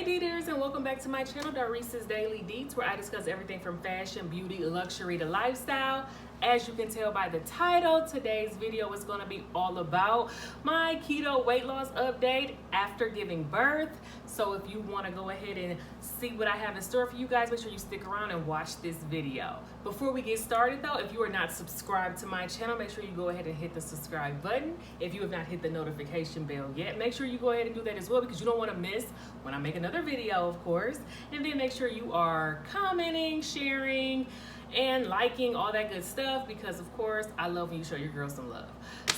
Hey Deeters, and welcome back to my channel, Reese's Daily Deets, where I discuss everything from fashion, beauty, luxury to lifestyle. As you can tell by the title, today's video is going to be all about my keto weight loss update after giving birth. So if you want to go ahead and see what I have in store for you guys, make sure you stick around and watch this video. Before we get started though, if you are not subscribed to my channel, make sure you go ahead and hit the subscribe button. If you have not hit the notification bell yet, make sure you go ahead and do that as well, because you don't want to miss when I make another video, of course. And then make sure you are commenting, sharing, and liking, all that good stuff, because of course I love when you show your girl some love.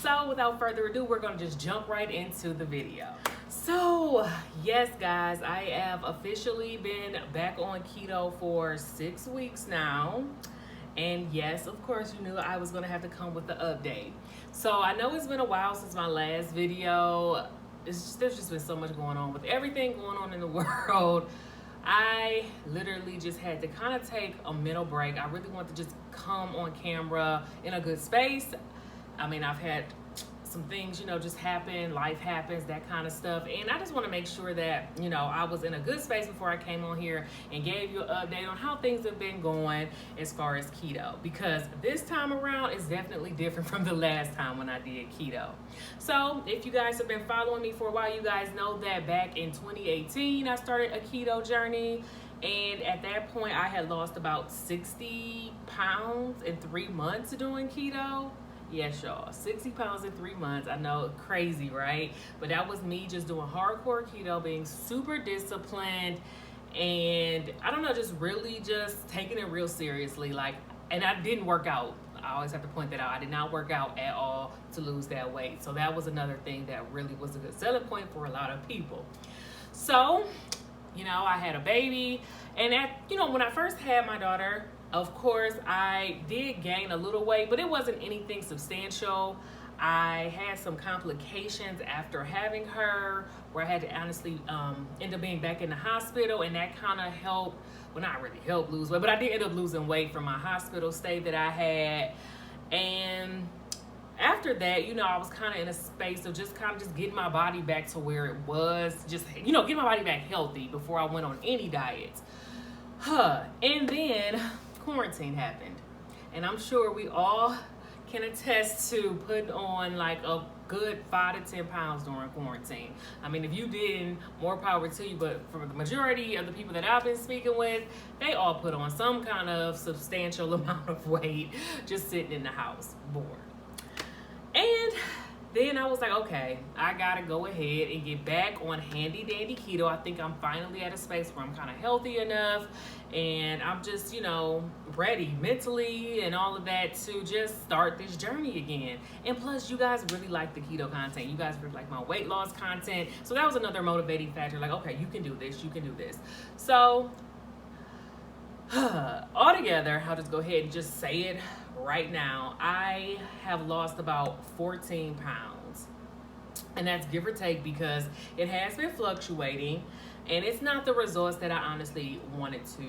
So without further ado, we're gonna just jump right into the video. So yes guys, I have officially been back on keto for 6 weeks now. And yes, of course, you knew I was gonna have to come with the update. So I know it's been a while since my last video. There's just been so much going on with everything going on in the world. I literally just had to kind of take a mental break. I really want to just come on camera in a good space. I mean, I've had some things, you know, just happen, life happens, that kind of stuff. And I just want to make sure that, you know, I was in a good space before I came on here and gave you an update on how things have been going as far as keto. Because this time around is definitely different from the last time when I did keto. So if you guys have been following me for a while, you guys know that back in 2018, I started a keto journey. And at that point, I had lost about 60 pounds in 3 months doing keto. Yes, y'all, 60 pounds in 3 months. I know, crazy, right? But that was me just doing hardcore keto, being super disciplined, and I don't know, just really just taking it real seriously. Like, and I didn't work out. I always have to point that out. I did not work out at all to lose that weight. So that was another thing that really was a good selling point for a lot of people. So, you know, I had a baby, and when I first had my daughter, of course, I did gain a little weight, but it wasn't anything substantial. I had some complications after having her, where I had to honestly end up being back in the hospital, and that kind of helped, well, not really helped lose weight, but I did end up losing weight from my hospital stay that I had. And after that, you know, I was kind of in a space of just getting my body back to where it was, just, you know, getting my body back healthy before I went on any diets. And then quarantine happened, and I'm sure we all can attest to putting on like a good 5 to 10 pounds during quarantine. I mean, if you didn't, more power to you, but for the majority of the people that I've been speaking with, they all put on some kind of substantial amount of weight just sitting in the house bored. And then I was like, okay, I gotta go ahead and get back on handy dandy keto. I think I'm finally at a space where I'm kind of healthy enough, and I'm just, you know, ready mentally and all of that to just start this journey again. And plus, you guys really like the keto content. You guys really like my weight loss content. So that was another motivating factor. Like, okay, you can do this, you can do this. So altogether, I'll just go ahead and just say it right now. I have lost about 14 pounds, and that's give or take, because it has been fluctuating, and it's not the results that I honestly wanted to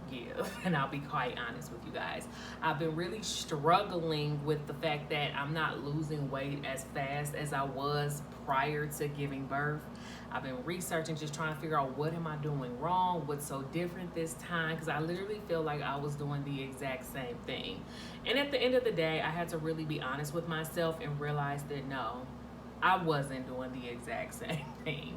give. And I'll be quite honest with you guys, I've been really struggling with the fact that I'm not losing weight as fast as I was prior to giving birth. I've been researching, just trying to figure out what am I doing wrong, what's so different this time, because I literally feel like I was doing the exact same thing. And at the end of the day, I had to really be honest with myself and realize that no, I wasn't doing the exact same thing.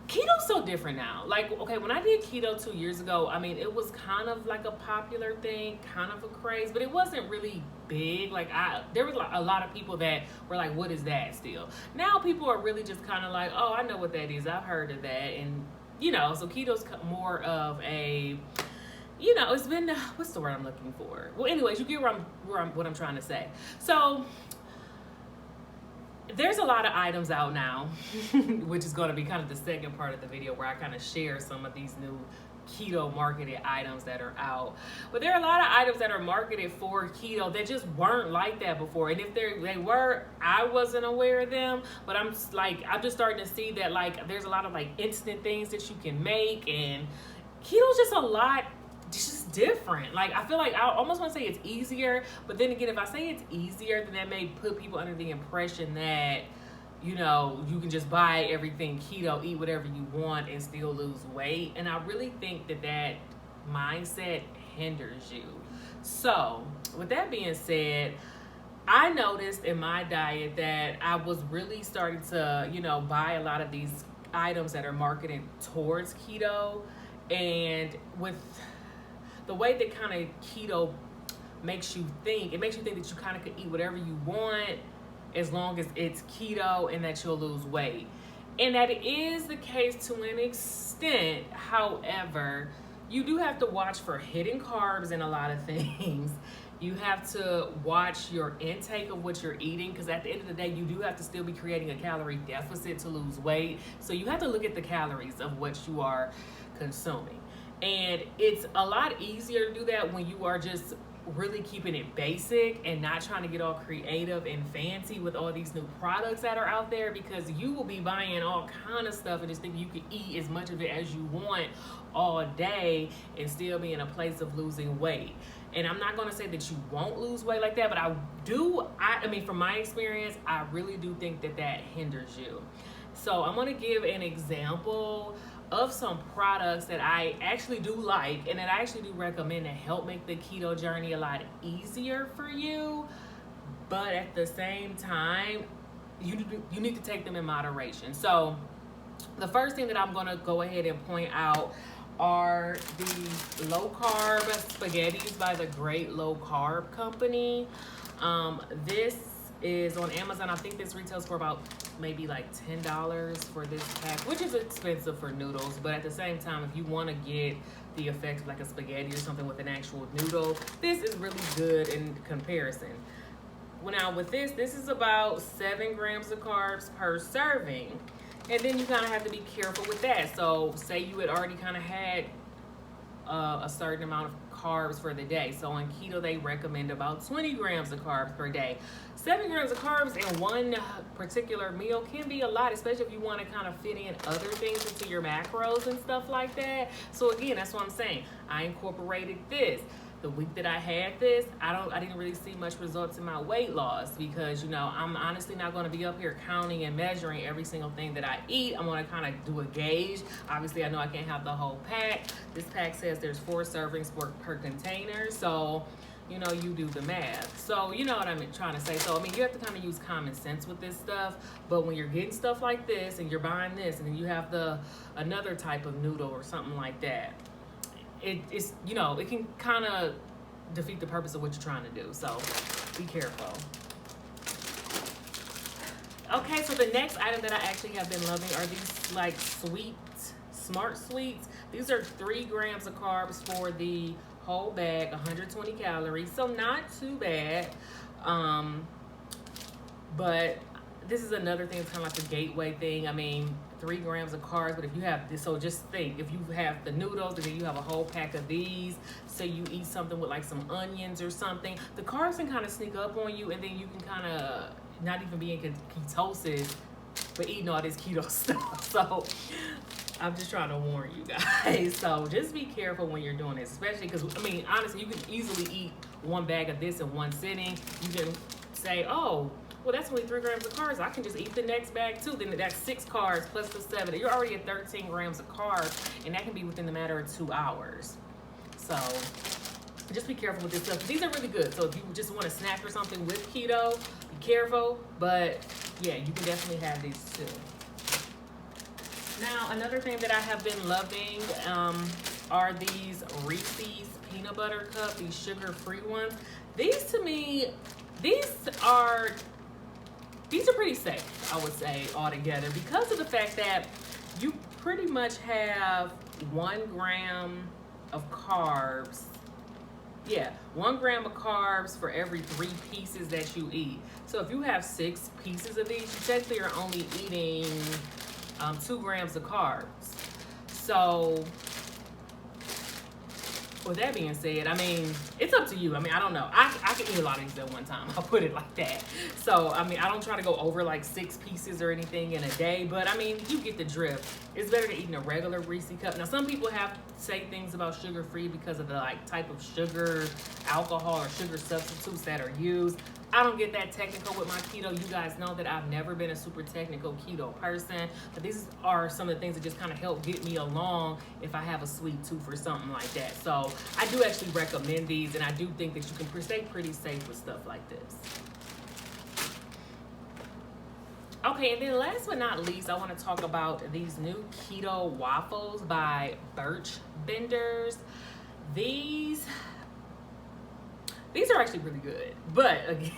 Keto's so different now. Like, okay, when I did keto 2 years ago, I mean, it was kind of like a popular thing, kind of a craze, but it wasn't really big. Like, there was a lot of people that were like, what is that still? Now people are really just kind of like, oh, I know what that is. I've heard of that. And, you know, so keto's more of a, you know, it's been, what's the word I'm looking for? Well, anyways, you get what I'm trying to say. So there's a lot of items out now, which is going to be kind of the second part of the video, where I kind of share some of these new keto marketed items that are out. But there are a lot of items that are marketed for keto that just weren't like that before. And if they were, I wasn't aware of them. But I'm just starting to see that, like, there's a lot of like instant things that you can make, and keto's just a lot. It's just different. Like, I feel like I almost want to say it's easier, but then again, if I say it's easier, then that may put people under the impression that you know, you can just buy everything keto, eat whatever you want, and still lose weight. And I really think that that mindset hinders you. So, with that being said, I noticed in my diet that I was really starting to, you know, buy a lot of these items that are marketed towards keto. And with the way that kind of keto makes you think, it makes you think that you kind of could eat whatever you want as long as it's keto and that you'll lose weight. And that is the case to an extent. However, you do have to watch for hidden carbs in a lot of things. You have to watch your intake of what you're eating, because at the end of the day, you do have to still be creating a calorie deficit to lose weight. So you have to look at the calories of what you are consuming. And it's a lot easier to do that when you are just really keeping it basic and not trying to get all creative and fancy with all these new products that are out there, because you will be buying all kind of stuff and just think you can eat as much of it as you want all day and still be in a place of losing weight. And I'm not going to say that you won't lose weight like that, but I mean, from my experience, I really do think that that hinders you. So I'm going to give an example of some products that I actually do like and that I actually do recommend to help make the keto journey a lot easier for you. But at the same time, you need to take them in moderation. So the first thing that I'm going to go ahead and point out are the low carb spaghettis by the Great Low Carb Company. This is on Amazon. I think this retails for about maybe like $10 for this pack, which is expensive for noodles, but at the same time, if you want to get the effect of like a spaghetti or something with an actual noodle, this is really good in comparison. Well, now with this is about 7 grams of carbs per serving. And then you kind of have to be careful with that. So say you had already kind of had a certain amount of carbs for the day. So on keto, they recommend about 20 grams of carbs per day. 7 grams of carbs in one particular meal can be a lot, especially if you want to kind of fit in other things into your macros and stuff like that. So again, that's what I'm saying. I incorporated this. The week that I had this, I didn't really see much results in my weight loss, because, you know, I'm honestly not going to be up here counting and measuring every single thing that I eat. I'm going to kind of do a gauge. Obviously, I know I can't have the whole pack. This pack says there's 4 servings per container. So, you know, you do the math. So, you know what I'm trying to say. So, I mean, you have to kind of use common sense with this stuff. But when you're getting stuff like this and you're buying this and then you have another type of noodle or something like that, it's, you know, it can kind of defeat the purpose of what you're trying to do. So be careful. Okay, so the next item that I actually have been loving are these like smart sweets. These are 3 grams of carbs for the whole bag, 120 calories. So not too bad. But this is another thing. It's kind of like a gateway thing. I mean, 3 grams of carbs, but if you have this, so just think, if you have the noodles and then you have a whole pack of these, so you eat something with like some onions or something, the carbs can kind of sneak up on you, and then you can kind of not even be in ketosis, but eating all this keto stuff. So I'm just trying to warn you guys. So just be careful when you're doing this, especially because, I mean, honestly, you can easily eat 1 bag of this in one sitting. You can say, oh, well, that's only 3 grams of carbs. I can just eat the next bag too. Then that's 6 carbs plus the 7. You're already at 13 grams of carbs, and that can be within the matter of 2 hours. So just be careful with this stuff. These are really good. So if you just want to snack or something with keto, be careful. But yeah, you can definitely have these too. Now, another thing that I have been loving are these Reese's peanut butter cup, these sugar-free ones. These, to me, these are pretty safe, I would say, altogether, because of the fact that you pretty much have 1 gram of carbs. Yeah, 1 gram of carbs for every 3 pieces that you eat. So if you have 6 pieces of these, you technically are only eating 2 grams of carbs. So with that being said, I mean, it's up to you. I mean, I don't know. I can eat a lot of these at one time. I'll put it like that. So, I mean, I don't try to go over like 6 pieces or anything in a day, but I mean, you get the drift. It's better than eating a regular Reese cup. Now, some people have say things about sugar-free because of the like type of sugar, alcohol, or sugar substitutes that are used. I don't get that technical with my keto. You guys know that I've never been a super technical keto person, but these are some of the things that just kind of help get me along if I have a sweet tooth or something like that. So I do actually recommend these, and I do think that you can stay pretty safe with stuff like this. Okay, and then last but not least, I want to talk about these new keto waffles by Birch vendors. These are actually really good, but again,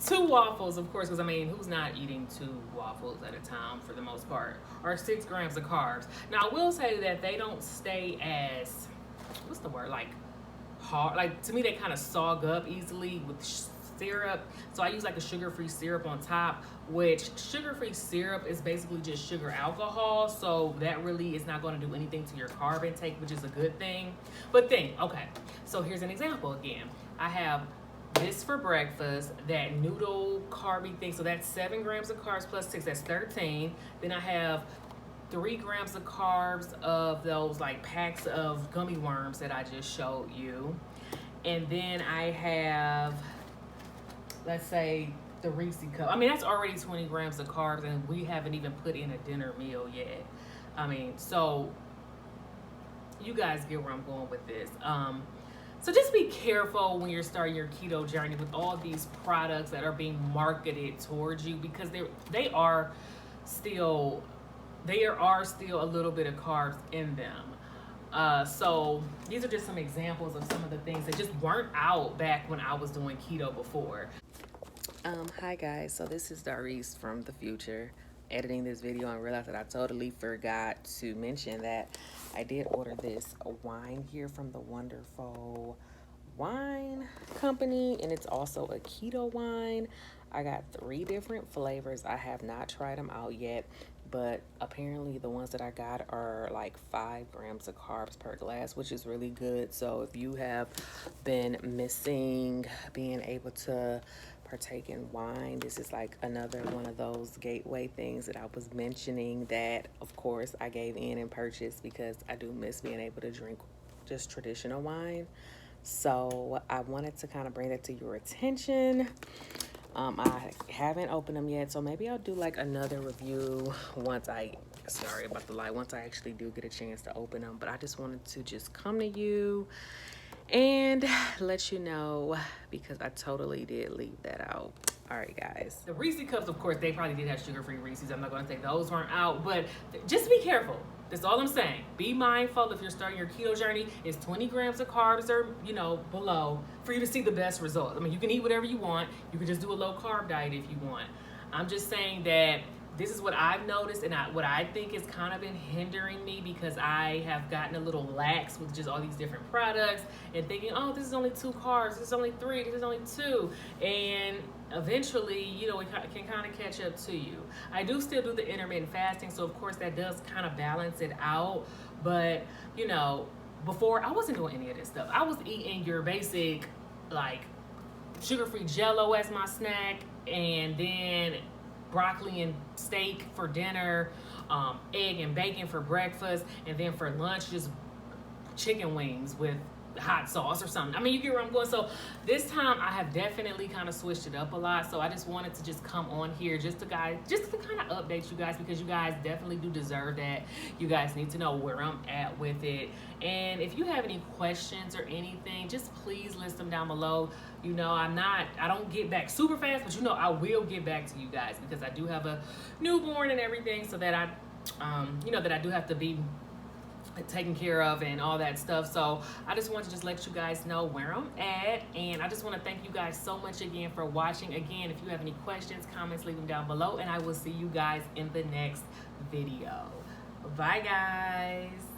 2 waffles, of course, because I mean, who's not eating 2 waffles at a time for the most part, or 6 grams of carbs. Now, I will say that they don't stay as, what's the word, like hard, like to me, they kind of sog up easily with syrup. So I use like a sugar-free syrup on top, which sugar-free syrup is basically just sugar alcohol. So that really is not going to do anything to your carb intake, which is a good thing. But okay, so here's an example again. I have this for breakfast, that noodle carby thing. So that's 7 grams of carbs plus 6, that's 13. Then I have 3 grams of carbs of those like packs of gummy worms that I just showed you. And then I have, let's say, the Reese cup. I mean, that's already 20 grams of carbs, and we haven't even put in a dinner meal yet. I mean, so you guys get where I'm going with this. So just be careful when you're starting your keto journey with all these products that are being marketed towards you, because they are still a little bit of carbs in them. So these are just some examples of some of the things that just weren't out back when I was doing keto before. Hi guys, so this is Reese from the future editing this video, and realized that I totally forgot to mention that I did order this wine here from the wonderful wine company, and it's also a keto wine. I got 3 different flavors. I have not tried them out yet, but apparently the ones that I got are like 5 grams of carbs per glass, which is really good. So if you have been missing being able to partake in wine, this is like another one of those gateway things that I was mentioning that of course I gave in and purchased, because I do miss being able to drink just traditional wine. So I wanted to kind of bring that to your attention. I haven't opened them yet, so maybe I'll do like another review once I actually do get a chance to open them. But I just wanted to just come to you and let you know, because I totally did leave that out. All right, guys. The Reese cups, of course, they probably did have sugar-free Reese's. I'm not going to say those weren't out, but just be careful. That's all I'm saying. Be mindful if you're starting your keto journey. It's 20 grams of carbs or, below for you to see the best results. I mean, you can eat whatever you want. You can just do a low-carb diet if you want. I'm just saying that this is what I've noticed, and what I think has kind of been hindering me, because I have gotten a little lax with just all these different products and thinking, oh, this is only 2 carbs, this is only 3, this is only 2. And eventually, it can kind of catch up to you. I do still do the intermittent fasting, so of course that does kind of balance it out. But, before I wasn't doing any of this stuff. I was eating your basic, like, sugar-free Jell-O as my snack, and then broccoli and steak for dinner, egg and bacon for breakfast, and then for lunch just chicken wings with hot sauce or something. I mean, you get where I'm going. So this time I have definitely kind of switched it up a lot. So I just wanted to just come on here just to kind of update you guys, because you guys definitely do deserve that. You guys need to know where I'm at with it. And if you have any questions or anything, just please list them down below. I don't get back super fast, but I will get back to you guys, because I do have a newborn and everything, so that that I do have to be taken care of and all that stuff. So I just want to just let you guys know where I'm at, and I just want to thank you guys so much again for watching. Again, if you have any questions, comments, leave them down below, and I will see you guys in the next video. Bye, guys.